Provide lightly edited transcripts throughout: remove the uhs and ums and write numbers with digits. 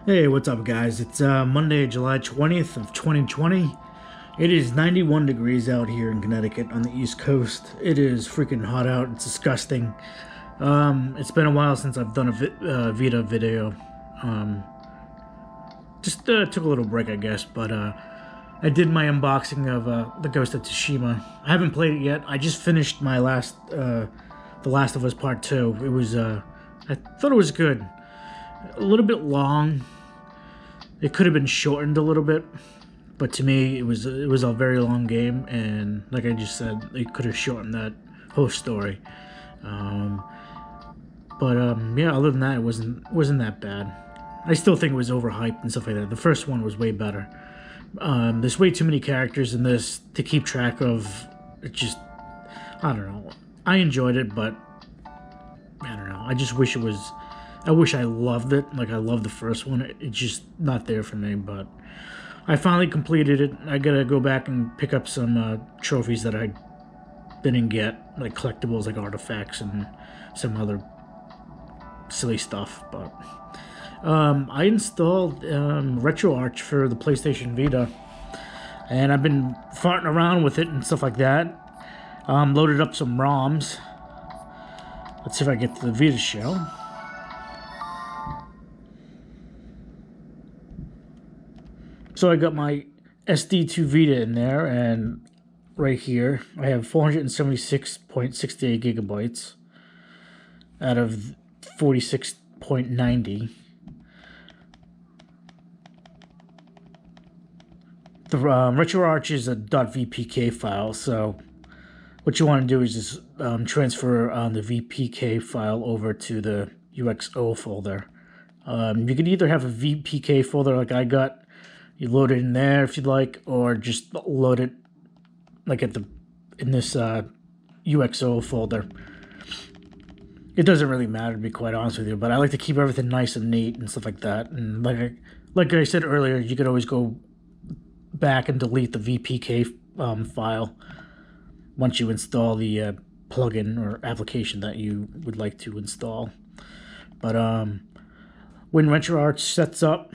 Hey, what's up, guys? It's Monday, July 20th of 2020. It is 91 degrees out here in Connecticut on the East Coast. It is freaking hot out. It's disgusting. It's been a while since I've done a Vita video. Um, just took a little break, I guess, but I did my unboxing of The Ghost of Tsushima. I haven't played it yet. I just finished my The Last of Us Part 2. It was, I thought it was good. A little bit long. It could have been shortened a little bit, but to me, it was a very long game, and like I just said, they could have shortened that whole story. Yeah, other than that, it wasn't that bad. I still think it was overhyped and stuff like that. The first one was way better. There's way too many characters in this to keep track of. It just, I don't know. I enjoyed it, but I don't know. I just wish it was. I wish I loved it, like I loved the first one. It's just not there for me, but I finally completed it. I gotta go back and pick up some trophies that I didn't get, like collectibles, like artifacts and some other silly stuff. But I installed RetroArch for the PlayStation Vita, and I've been farting around with it and stuff like that. Loaded up some ROMs. Let's see if I get to the Vita shell. So I got my SD2 Vita in there, and right here I have 476.68 gigabytes out of 46.90. The RetroArch is a .vpk file, so what you want to do is just transfer the VPK file over to the UXO folder. You could either have a VPK folder like I got. You load it in there if you'd like, or just load it like in this UXO folder. It doesn't really matter, to be quite honest with you, but I like to keep everything nice and neat and stuff like that. And like I said earlier, you could always go back and delete the VPK file once you install the plugin or application that you would like to install. But when RetroArch sets up,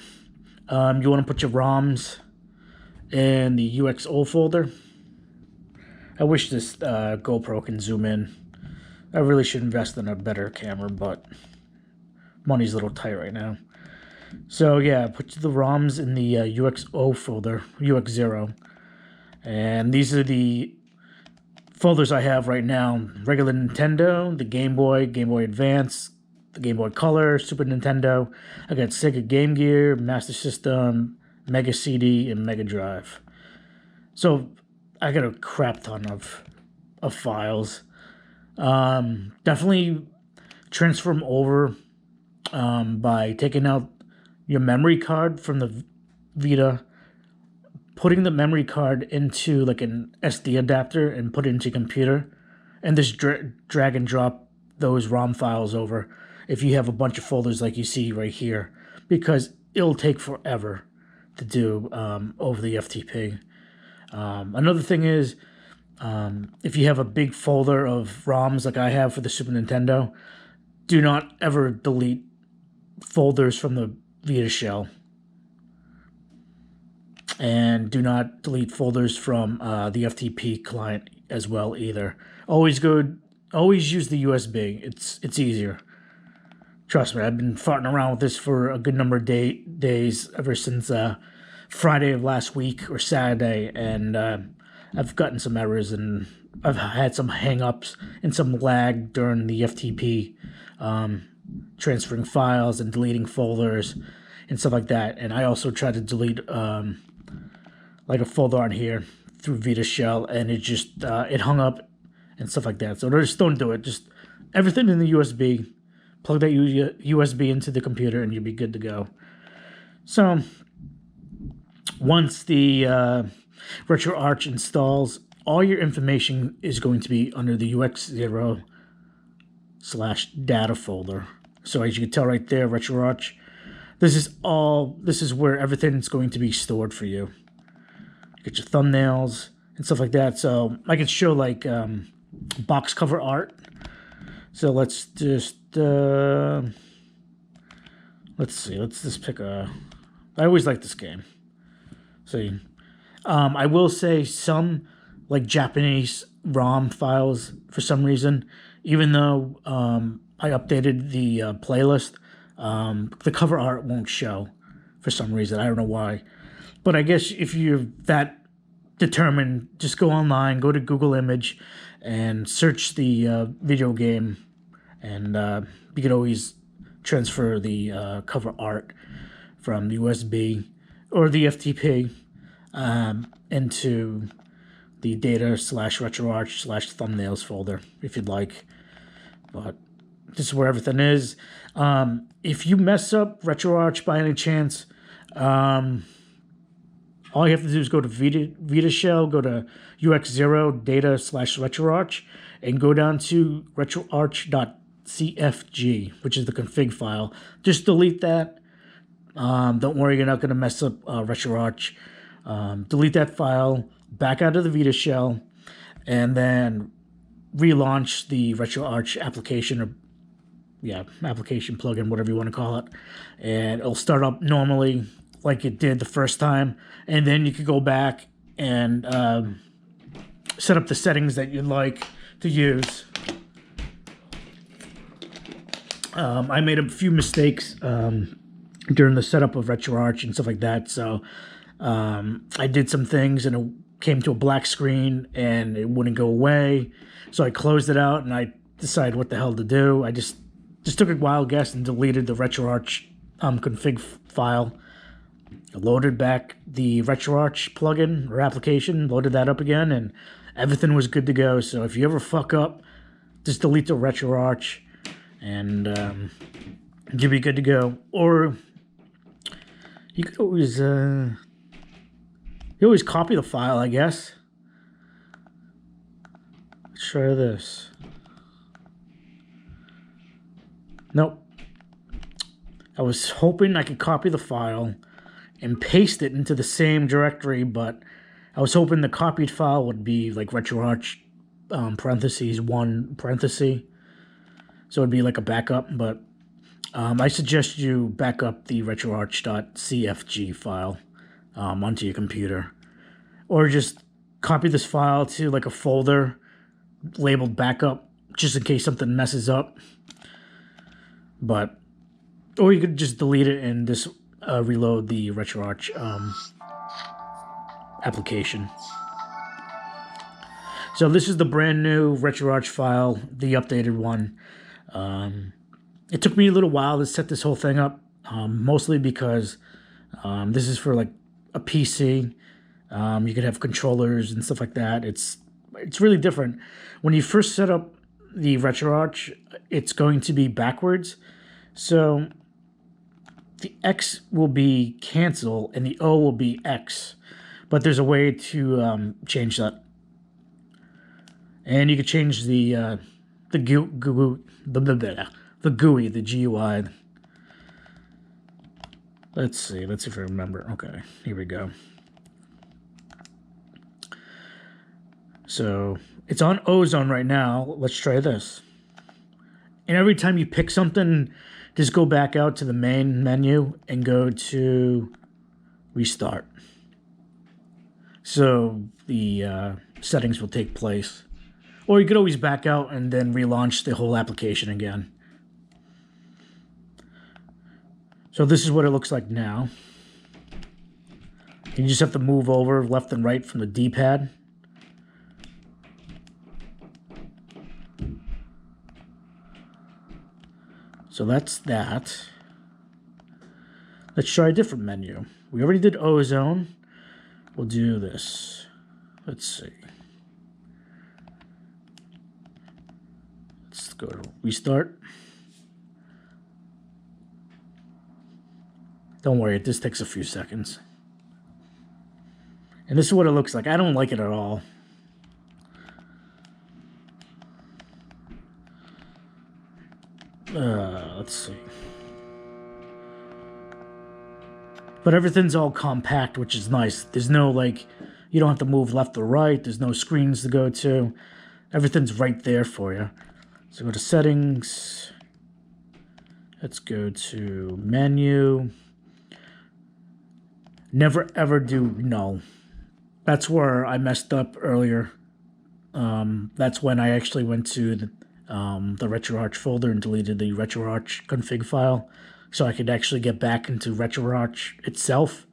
you want to put your ROMs in the UXO folder. I wish this GoPro can zoom in. I really should invest in a better camera, but money's a little tight right now. So yeah, put the ROMs in the UXO folder, UX0. And these are the folders I have right now. Regular Nintendo, the Game Boy, Game Boy Advance, the Game Boy Color, Super Nintendo. I got Sega Game Gear, Master System, Mega CD, and Mega Drive. So I got a crap ton of files. Definitely transfer them over by taking out your memory card from the Vita, putting the memory card into like an SD adapter and put it into your computer, and just drag and drop those ROM files over if you have a bunch of folders like you see right here, because it'll take forever to do over the FTP. Another thing is, if you have a big folder of ROMs like I have for the Super Nintendo, do not ever delete folders from the Vita shell. And do not delete folders from the FTP client as well either. Always use the USB. It's easier. Trust me, I've been farting around with this for a good number of days, ever since Friday of last week or Saturday, and I've gotten some errors, and I've had some hang-ups and some lag during the FTP, transferring files and deleting folders and stuff like that. And I also tried to delete like a folder on here through Vita shell, and it just it hung up and stuff like that. So just don't do it. Just everything in the USB. Plug that USB into the computer and you'll be good to go. So once the RetroArch installs, all your information is going to be under the UX0/data folder. So as you can tell right there, RetroArch, this is where everything's going to be stored for you. You get your thumbnails and stuff like that. So I can show like box cover art. So let's just Let's see. Let's just pick a... I always like this game. See, I will say some like Japanese ROM files for some reason, even though I updated the playlist, the cover art won't show for some reason. I don't know why. But I guess if you're that determined, just go online, go to Google Image, and search the video game, and you can always transfer the cover art from the USB or the FTP into the data/RetroArch/thumbnails folder if you'd like. But this is where everything is. If you mess up RetroArch by any chance, all you have to do is go to Vita shell, go to UX0 data/RetroArch, and go down to retroarch.cfg, which is the config file. Just delete that. Don't worry, you're not going to mess up RetroArch. Delete that file, back out of the Vita shell, and then relaunch the RetroArch application, or application plugin, whatever you want to call it, and it'll start up normally like it did the first time, and then you could go back and set up the settings that you'd like to use. I made a few mistakes during the setup of RetroArch and stuff like that, so I did some things and it came to a black screen and it wouldn't go away, so I closed it out and I decided what the hell to do. I just took a wild guess and deleted the RetroArch config file. I loaded back the RetroArch plugin or application, loaded that up again, and everything was good to go. So if you ever fuck up, just delete the RetroArch and you'll be good to go. Or you could always copy the file, I guess. Let's try this. Nope. I was hoping I could copy the file and paste it into the same directory, but I was hoping the copied file would be like RetroArch parentheses 1 parenthesis. So it'd be like a backup, but I suggest you back up the retroarch.cfg file onto your computer. Or just copy this file to like a folder labeled backup, just in case something messes up. Or you could just delete it and just reload the RetroArch application. So this is the brand new RetroArch file, the updated one. It took me a little while to set this whole thing up, mostly because this is for like a PC. You could have controllers and stuff like that. It's really different. When you first set up the RetroArch, it's going to be backwards. So the X will be cancel and the O will be X. But there's a way to change that. And you can change the GUI, the GUI. Let's see if I remember. Okay, here we go. So it's on Ozone right now. Let's try this. And every time you pick something, just go back out to the main menu and go to restart. So the settings will take place. Or you could always back out and then relaunch the whole application again. So this is what it looks like now. You just have to move over left and right from the D-pad. So that's that. Let's try a different menu. We already did Ozone. We'll do this. Let's see. Let's go to restart. Don't worry, this takes a few seconds. And this is what it looks like. I don't like it at all. Let's see. But everything's all compact, which is nice. There's no, like, you don't have to move left or right. There's no screens to go to. Everything's right there for you. So go to settings. Let's go to menu. Never ever do null. That's where I messed up earlier. That's when I actually went to the RetroArch folder and deleted the RetroArch config file so I could actually get back into RetroArch itself.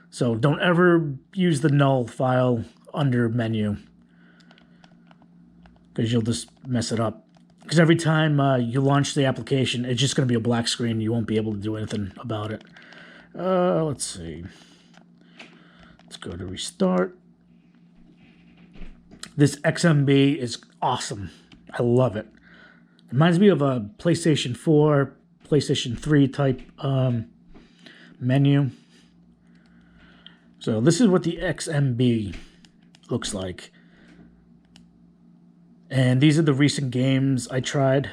So don't ever use the null file under menu because you'll just mess it up. Because every time you launch the application, it's just going to be a black screen. You won't be able to do anything about it. Let's see. Let's go to restart. This XMB is awesome. I love it. It reminds me of a PlayStation 4, PlayStation 3 type menu. So this is what the XMB looks like. And these are the recent games I tried.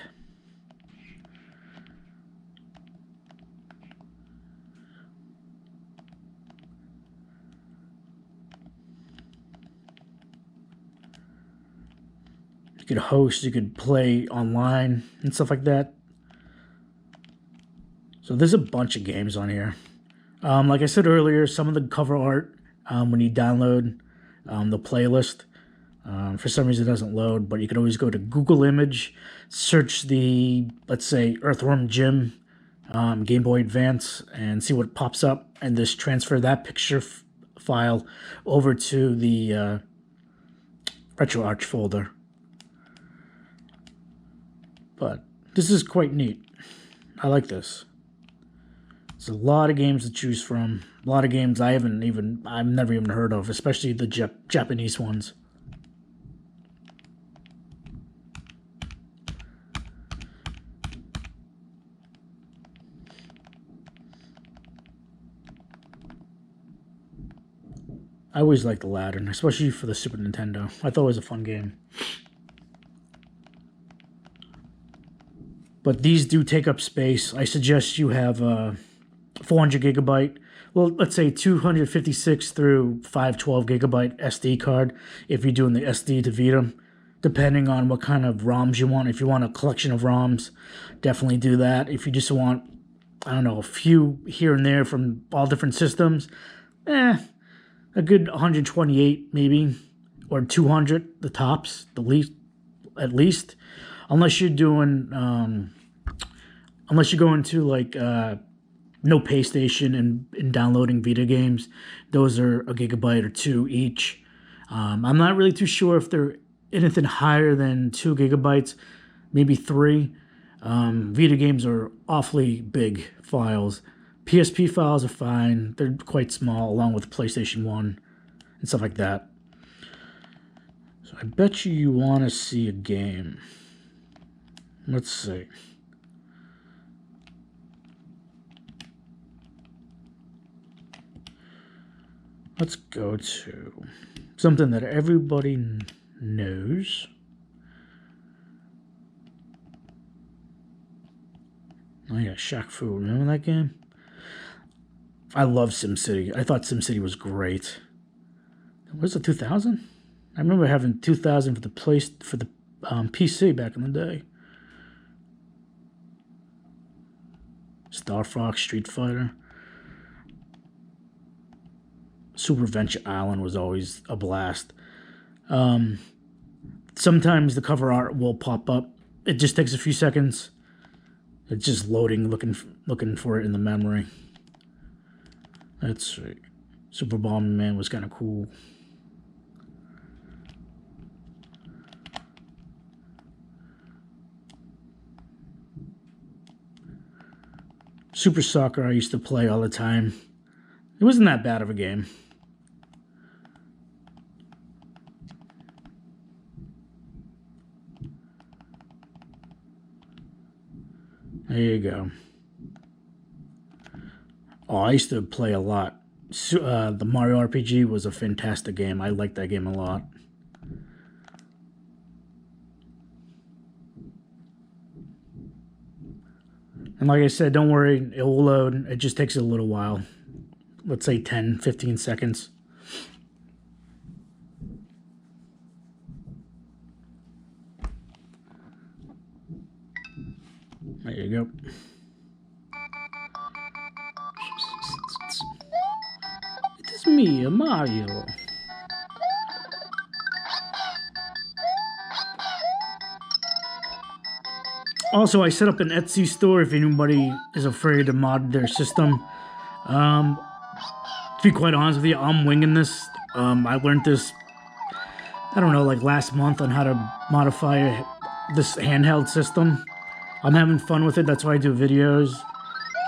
You could host, you could play online and stuff like that. So there's a bunch of games on here. Like I said earlier, some of the cover art, when you download the playlist, for some reason it doesn't load, but you can always go to Google Image, search the, let's say, Earthworm Jim Game Boy Advance, and see what pops up, and just transfer that picture file over to the RetroArch folder. But this is quite neat. I like this. It's a lot of games to choose from. A lot of games I've never even heard of, especially the Japanese ones. I always liked Aladdin, especially for the Super Nintendo. I thought it was a fun game. But these do take up space. I suggest you have 400 gigabyte, well, let's say 256 through 512 gigabyte SD card if you're doing the SD to Vita, depending on what kind of ROMs you want. If you want a collection of ROMs, definitely do that. If you just want, I don't know, a few here and there from all different systems, a good 128 maybe, or 200, the tops, the least, at least. Unless you're doing, unless you go into like no pay station and downloading Vita games, those are a gigabyte or two each. I'm not really too sure if they're anything higher than 2 gigabytes, maybe 3. Vita games are awfully big files. PSP files are fine. They're quite small, along with PlayStation 1 and stuff like that. So I bet you want to see a game. Let's see. Let's go to something that everybody knows. Oh yeah, Shaq Fu. Remember that game? I love SimCity. I thought SimCity was great. Was it 2000? I remember having 2000 for the PC back in the day. Star Fox, Street Fighter. Super Venture Island was always a blast. Sometimes the cover art will pop up. It just takes a few seconds. It's just loading, looking for it in the memory. That's right. Super Bomberman was kind of cool. Super Soccer I used to play all the time. It wasn't that bad of a game. There you go. Oh, I used to play a lot. The Mario RPG was a fantastic game. I liked that game a lot. And like I said, don't worry, it will load. It just takes a little while. Let's say 10, 15 seconds. There you go. me, a Mario. Also, I set up an Etsy store if anybody is afraid to mod their system. To be quite honest with you, I'm winging this. I learned this, I don't know, like last month on how to modify this handheld system. I'm having fun with it. That's why I do videos.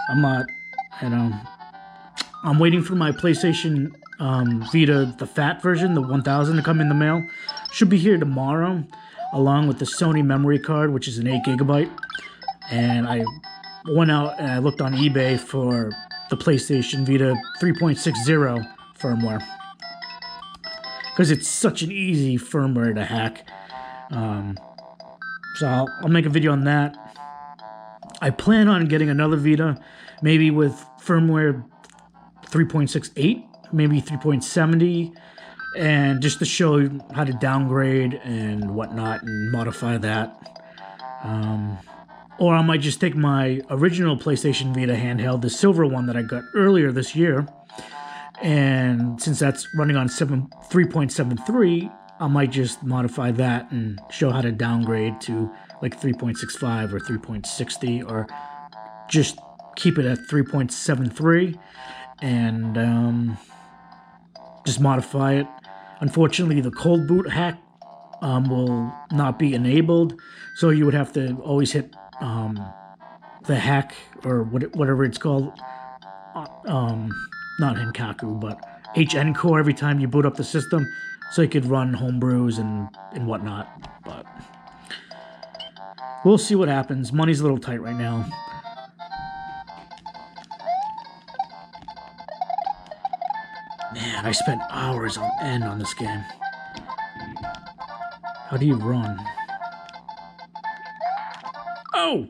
I'm not, you know, I'm waiting for my PlayStation Vita, the fat version, the 1000, to come in the mail. Should be here tomorrow, along with the Sony memory card, which is an 8 gigabyte. And I went out and I looked on eBay for the PlayStation Vita 3.60 firmware, because it's such an easy firmware to hack. So I'll make a video on that. I plan on getting another Vita, maybe with firmware 3.68, maybe 3.70, and just to show you how to downgrade and whatnot and modify that. Or I might just take my original PlayStation Vita handheld, the silver one that I got earlier this year, and since that's running on 3.73, I might just modify that and show how to downgrade to like 3.65 or 3.60, or just keep it at 3.73 and just modify it. Unfortunately, the cold boot hack will not be enabled, so you would have to always hit the hack, or whatever it's called, not Henkaku, but HN core every time you boot up the system, so you could run homebrews and whatnot. But we'll see what happens. Money's a little tight right now. Man, I spent hours on end on this game. How do you run? Oh!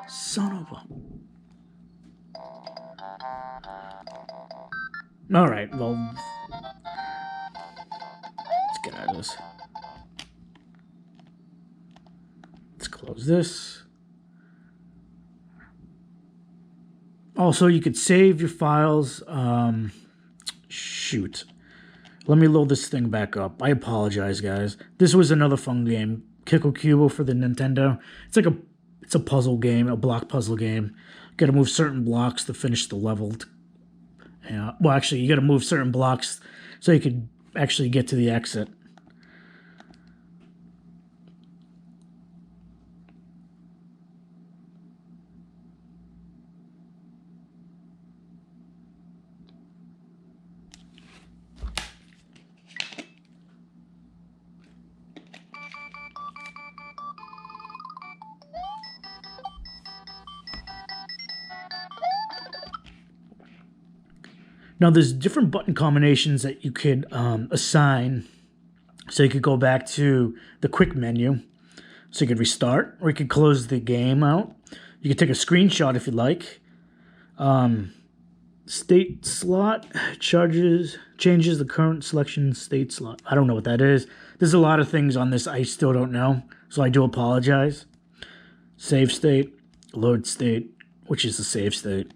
Son of a... Alright, well... let's get out of this. Let's close this. Also, you could save your files. Shoot. Let me load this thing back up. I apologize, guys. This was another fun game. Kiko Cubo for the Nintendo. It's a puzzle game, a block puzzle game. You gotta move certain blocks to finish the level. Yeah. Well, actually, you gotta move certain blocks so you could actually get to the exit. Now, there's different button combinations that you could assign. So you could go back to the quick menu. So you could restart, or you could close the game out. You could take a screenshot if you'd like. State slot changes the current selection state slot. I don't know what that is. There's a lot of things on this I still don't know, so I do apologize. Save state, load state, which is the save state.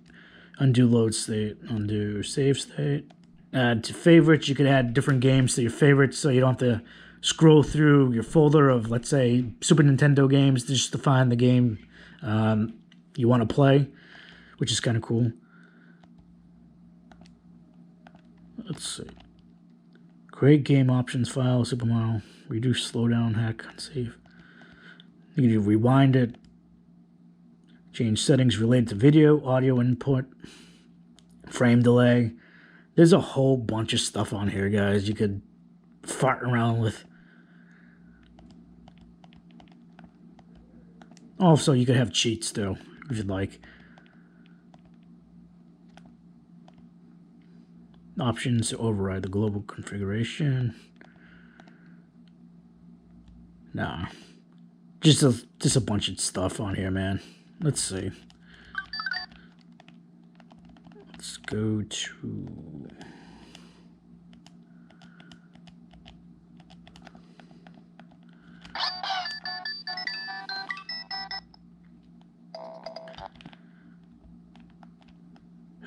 Undo load state, undo save state. Add to favorites. You could add different games to your favorites, so you don't have to scroll through your folder of, let's say, Super Nintendo games just to find the game you want to play, which is kind of cool. Let's see. Create game options file, Super Mario. Reduce slowdown, hack, unsave. You can rewind it. Change settings related to video, audio input, frame delay. There's a whole bunch of stuff on here, guys, you could fart around with. Also, you could have cheats, too, if you'd like. Options to override the global configuration. Nah. Just a bunch of stuff on here, man. Let's see. Let's go to...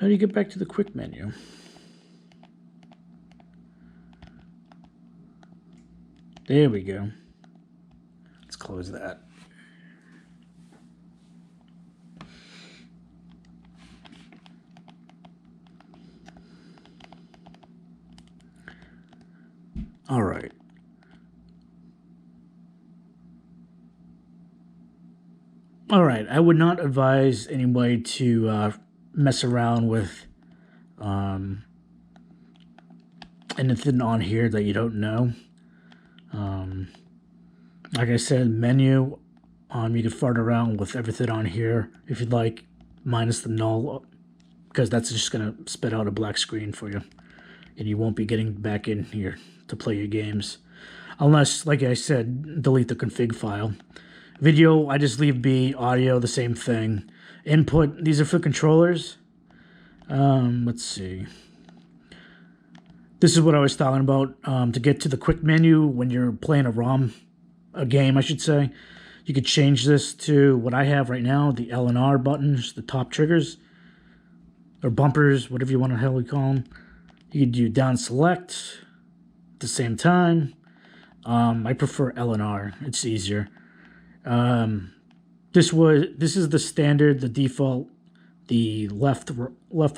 How do you get back to the quick menu? There we go. Let's close that. All right. All right. I would not advise anybody to mess around with anything on here that you don't know. Like I said, menu. You can fart around with everything on here if you'd like, minus the null, because that's just gonna spit out a black screen for you, and you won't be getting back in here to play your games, unless, like I said, delete the config file. Video, I just leave B. Audio, the same thing. Input, these are for controllers. Let's see. This is what I was talking about. To get to the quick menu when you're playing a game, I should say, you could change this to what I have right now, the L and R buttons, the top triggers, or bumpers, whatever you want to hell call them. You could do down select at the same time. I prefer L and R. It's easier. This is the standard, the default, the left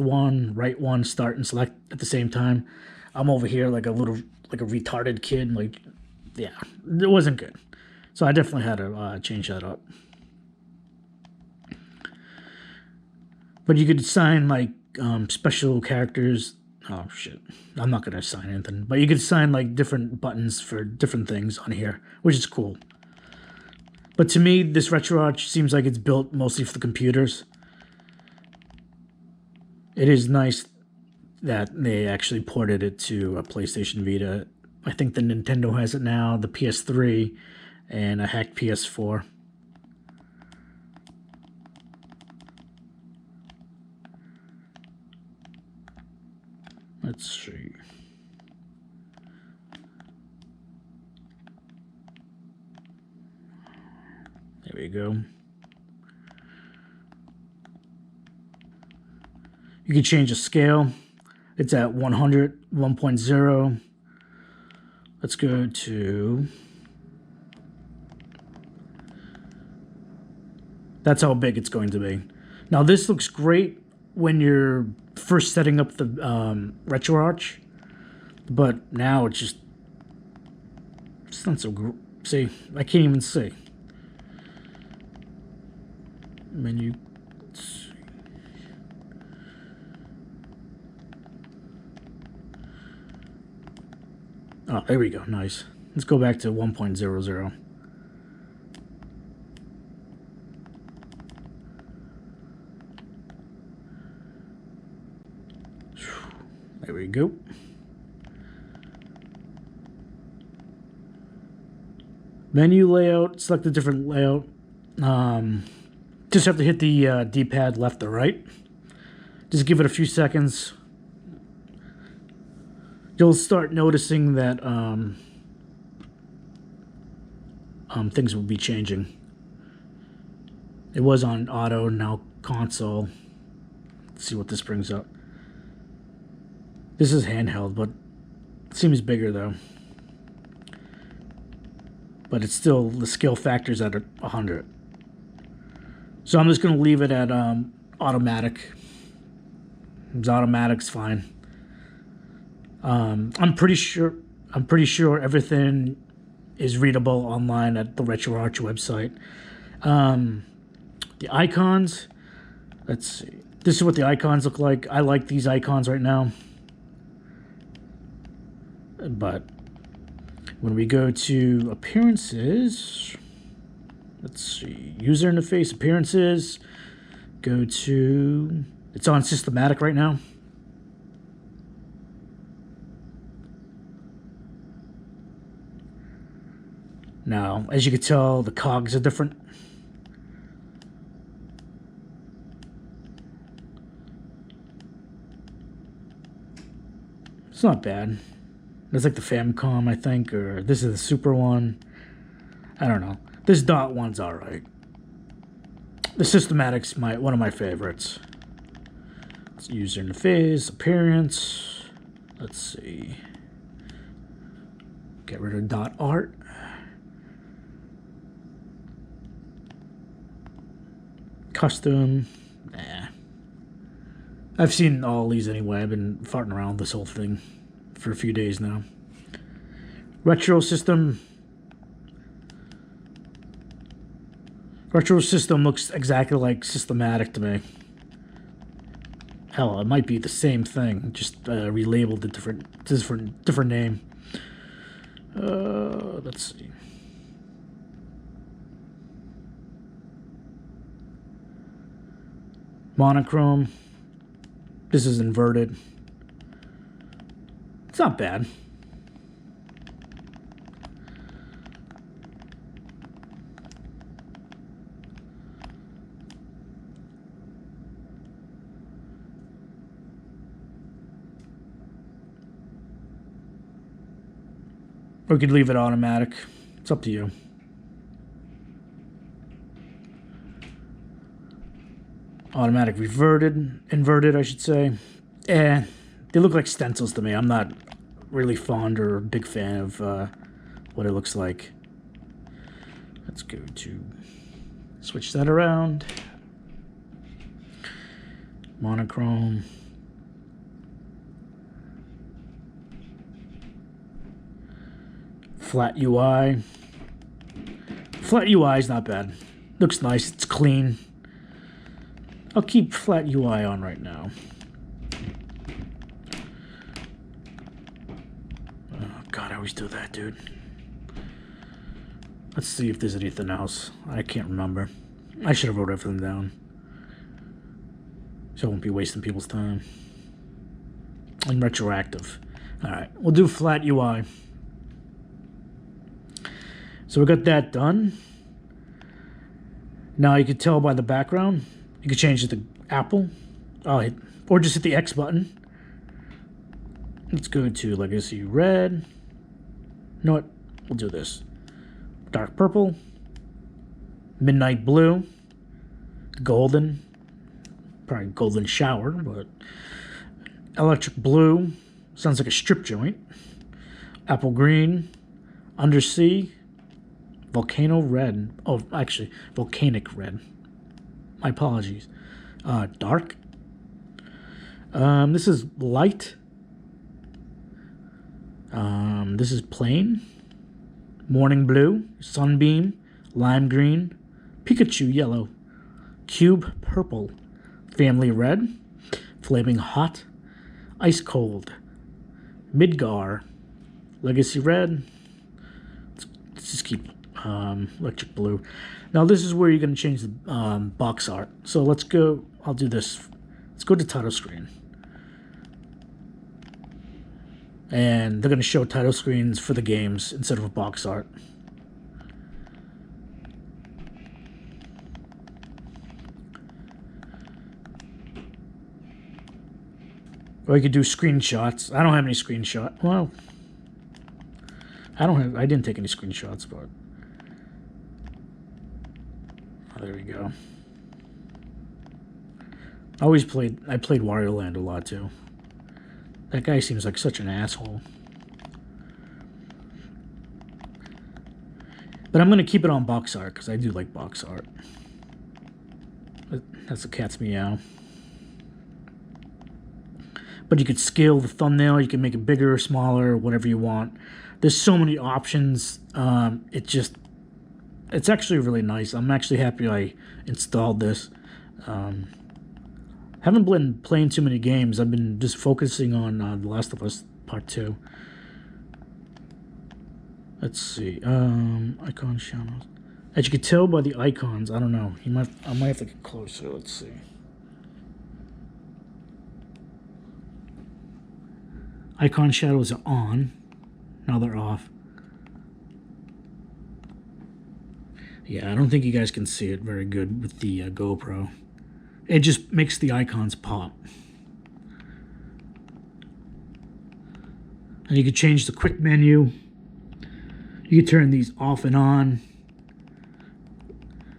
one, right one, start and select at the same time. I'm over here like a retarded kid. Like, yeah, it wasn't good. So I definitely had to change that up. But you could assign like special characters. Oh shit, I'm not gonna assign anything. But you could assign like different buttons for different things on here, which is cool. But to me, this RetroArch seems like it's built mostly for the computers. It is nice that they actually ported it to a PlayStation Vita. I think the Nintendo has it now, the PS3, and a hacked PS4. Let's see. There we go. You can change the scale. It's at 100, 1.0. Let's go to... That's how big it's going to be. Now this looks great when you're first setting up the RetroArch, but now it's not so see, I can't even see. Menu. Oh, there we go. Nice. Let's go back to 1.00. There we go. Menu layout. Select a different layout. Just have to hit the D-pad left or right. Just give it a few seconds. You'll start noticing that things will be changing. It was on auto, now console. Let's see what this brings up. This is handheld, but it seems bigger though. But it's still, the skill factor's at 100. So I'm just gonna leave it at automatic. Automatic's fine. I'm pretty sure everything is readable online at the RetroArch website. The icons, let's see. This is what the icons look like. I like these icons right now. But when we go to appearances, let's see, user interface appearances, go to, it's on systematic right now. Now, as you can tell, the cogs are different. It's not bad. It's like the Famicom, I think, or this is the Super one. I don't know. This dot one's alright. The systematic's one of my favorites. It's user interface, appearance. Let's see. Get rid of .art. Custom. Nah. I've seen all these anyway. I've been farting around this whole thing for a few days now. Retro system. Retro system looks exactly like Systematic to me. Hell, it might be the same thing, just relabeled a different name. Let's see. Monochrome. This is inverted. It's not bad. Or you could leave it automatic. It's up to you. Automatic inverted, I should say. They look like stencils to me. I'm not really fond or a big fan of what it looks like. Let's go to switch that around. Monochrome. Flat UI. Flat UI is not bad. Looks nice. It's clean. I'll keep flat UI on right now. Oh, God, I always do that, dude. Let's see if there's anything else. I can't remember. I should have wrote everything down, so I won't be wasting people's time. And retroactive. Alright, we'll do flat UI. So we got that done. Now you can tell by the background. You can change it to Apple. Or just hit the X button. Let's go to Legacy Red. You know what? We'll do this. Dark Purple. Midnight Blue. Golden. Probably Golden Shower, but Electric Blue. Sounds like a strip joint. Apple Green. Undersea. Volcano Red. Oh, actually, Volcanic Red. My apologies. Dark. This is light. This is plain. Morning Blue. Sunbeam. Lime Green. Pikachu Yellow. Cube Purple. Family Red. Flaming Hot. Ice Cold. Midgar. Legacy Red. Let's just keep Electric Blue. Now this is where you're going to change the box art. So let's go. I'll do this. Let's go to title screen. And they're going to show title screens for the games instead of a box art. Or you could do screenshots. I don't have any screenshots. Well, I didn't take any screenshots, but oh, there we go. I played Wario Land a lot too. That guy seems like such an asshole. But I'm gonna keep it on box art because I do like box art. That's the cat's meow. But you could scale the thumbnail. You can make it bigger or smaller, whatever you want. There's so many options. It's actually really nice. I'm actually happy I installed this. Haven't been playing too many games. I've been just focusing on The Last of Us Part 2. Let's see. Icon shadows. As you can tell by the icons, I don't know. I might have to get closer. Let's see. Icon shadows are on. Now they're off. Yeah, I don't think you guys can see it very good with the GoPro. It just makes the icons pop. And you can change the quick menu. You can turn these off and on.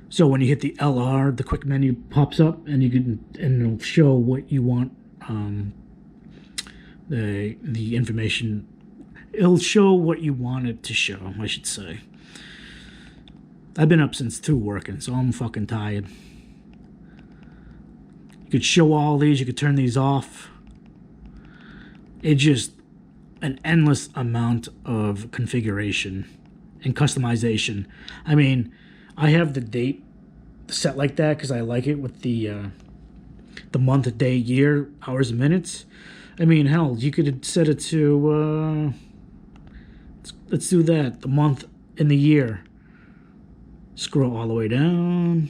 So when you hit the LR, the quick menu pops up, and it'll show what you want the information It'll show what you want it to show, I should say. I've been up since 2 working, so I'm fucking tired. You could show all these, you could turn these off. It's just an endless amount of configuration and customization. I mean, I have the date set like that because I like it with the month, day, year, hours, and minutes. I mean, hell, you could set it to, let's do that, the month and the year. Scroll all the way down.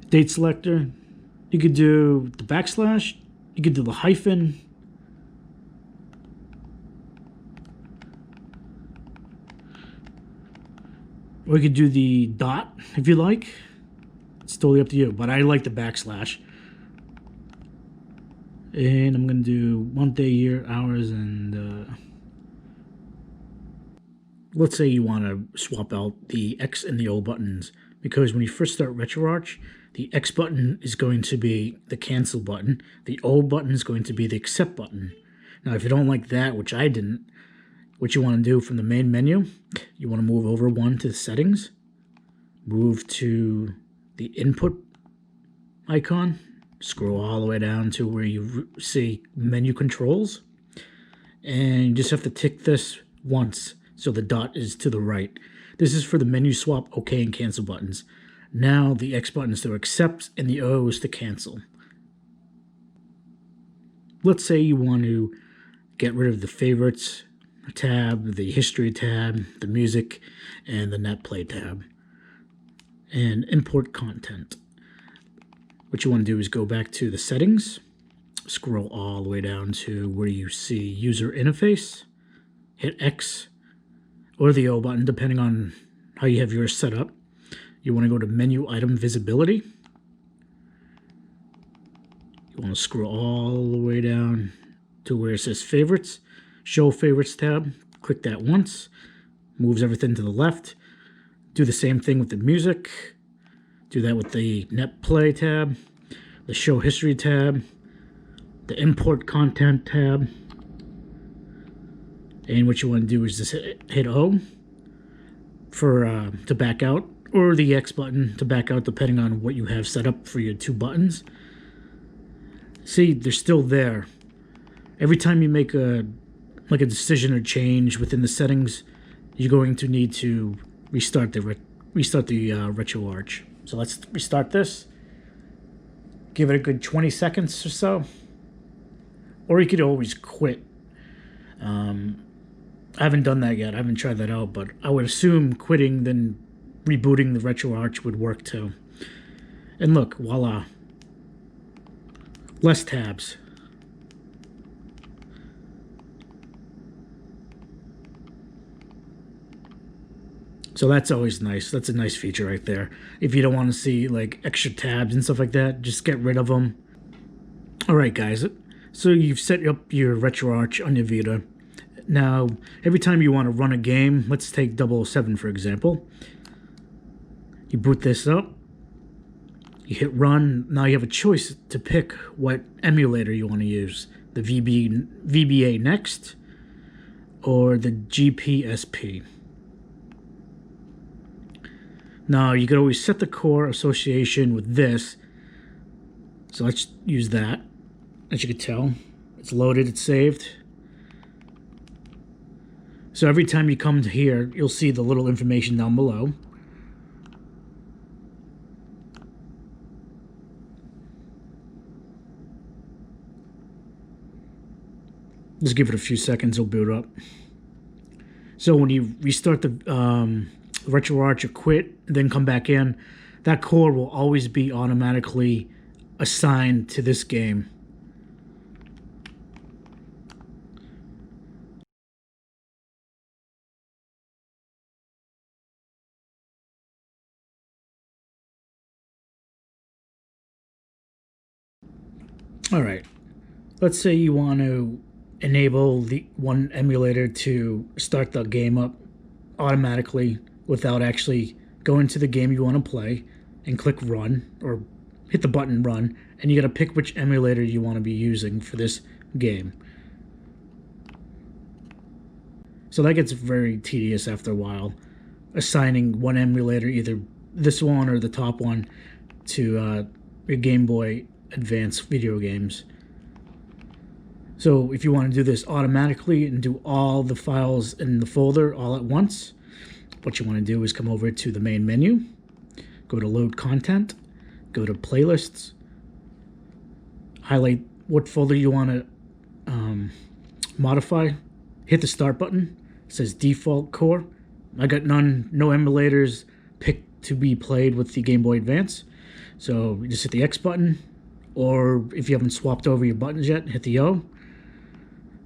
Date selector. You could do the backslash. You could do the hyphen. Or you could do the dot if you like. It's totally up to you, but I like the backslash. And I'm going to do month, day, year, hours, and let's say you want to swap out the X and the O buttons, because when you first start RetroArch, the X button is going to be the cancel button, the O button is going to be the accept button. Now, if you don't like that, which I didn't, what you want to do from the main menu, you want to move over one to the settings, move to the input icon, scroll all the way down to where you see menu controls, and you just have to tick this once so the dot is to the right. This is for the menu swap, OK, and cancel buttons. Now the X button is to accept and the O is to cancel. Let's say you want to get rid of the favorites tab, the history tab, the music, and the net play tab, and import content. What you want to do is go back to the settings, scroll all the way down to where you see user interface, hit X or the O button depending on how you have yours set up. You want to go to menu item visibility. You want to scroll all the way down to where it says favorites, show favorites tab, click that once, moves everything to the left. Do the same thing with the music. Do that with the net play tab, the show history tab, the import content tab. And what you want to do is just hit O for to back out, or the X button to back out depending on what you have set up for your 2 buttons. See, they're still there. Every time you make a decision or change within the settings, you're going to need to restart the RetroArch. So let's restart this. Give it a good 20 seconds or so. Or you could always quit. I haven't done that yet. I haven't tried that out, but I would assume quitting then rebooting the RetroArch would work too. And look, voila. Less tabs. So that's always nice. That's a nice feature right there. If you don't want to see like extra tabs and stuff like that, just get rid of them. Alright guys, so you've set up your RetroArch on your Vita. Now, every time you want to run a game, let's take 007 for example. You boot this up. You hit run. Now you have a choice to pick what emulator you want to use. The VBA Next or the GPSP. Now you could always set the core association with this. So let's use that. As you can tell, it's loaded, it's saved. So every time you come to here, you'll see the little information down below. Just give it a few seconds, it'll boot up. So when you restart the RetroArch or quit, then come back in, that core will always be automatically assigned to this game. Alright, let's say you want to enable the one emulator to start the game up automatically without actually going to the game you want to play and click run or hit the button run, and you got to pick which emulator you want to be using for this game. So that gets very tedious after a while, assigning one emulator, either this one or the top one, to your Game Boy Advance video games. So if you want to do this automatically and do all the files in the folder all at once, what you want to do is come over to the main menu, go to Load Content, go to Playlists, highlight what folder you want to modify, hit the Start button. It says Default Core. I got no emulators picked to be played with the Game Boy Advance. So you just hit the X button, or if you haven't swapped over your buttons yet, hit the O.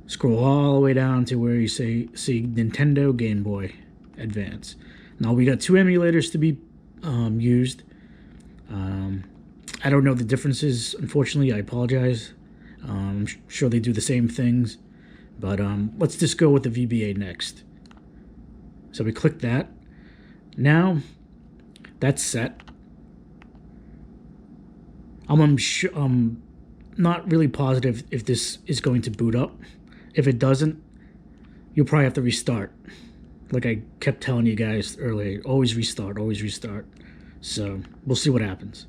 Scroll all the way down to where you see Nintendo Game Boy Advance. Now we got two emulators to be used. I don't know the differences, unfortunately. I apologize. I'm sure they do the same things, but let's just go with the VBA next. So we click that. Now that's set. I'm not really positive if this is going to boot up. If it doesn't, you'll probably have to restart. Like I kept telling you guys earlier, always restart, always restart. So we'll see what happens.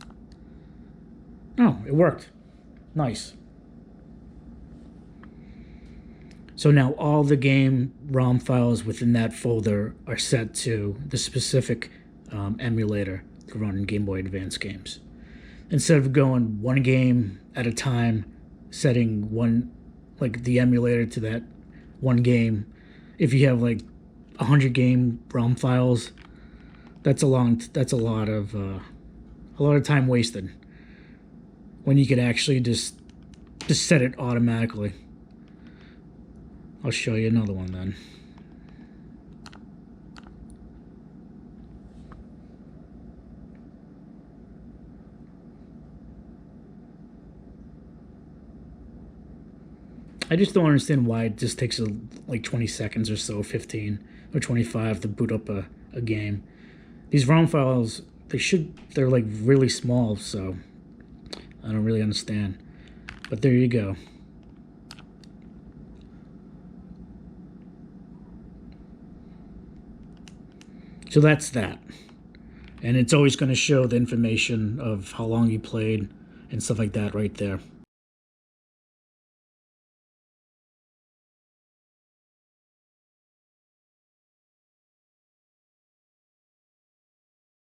Oh, it worked. Nice. So now all the game ROM files within that folder are set to the specific emulator to run Game Boy Advance games. Instead of going one game at a time, setting the emulator to that one game, if you have like 100 game ROM files, that's a lot of time wasted. When you could actually just set it automatically. I'll show you another one then. I just don't understand why it just takes like 20 seconds or so, 15 or 25 to boot up a game. These ROM files, they're like really small, so I don't really understand. But there you go. So that's that. And it's always going to show the information of how long you played and stuff like that right there.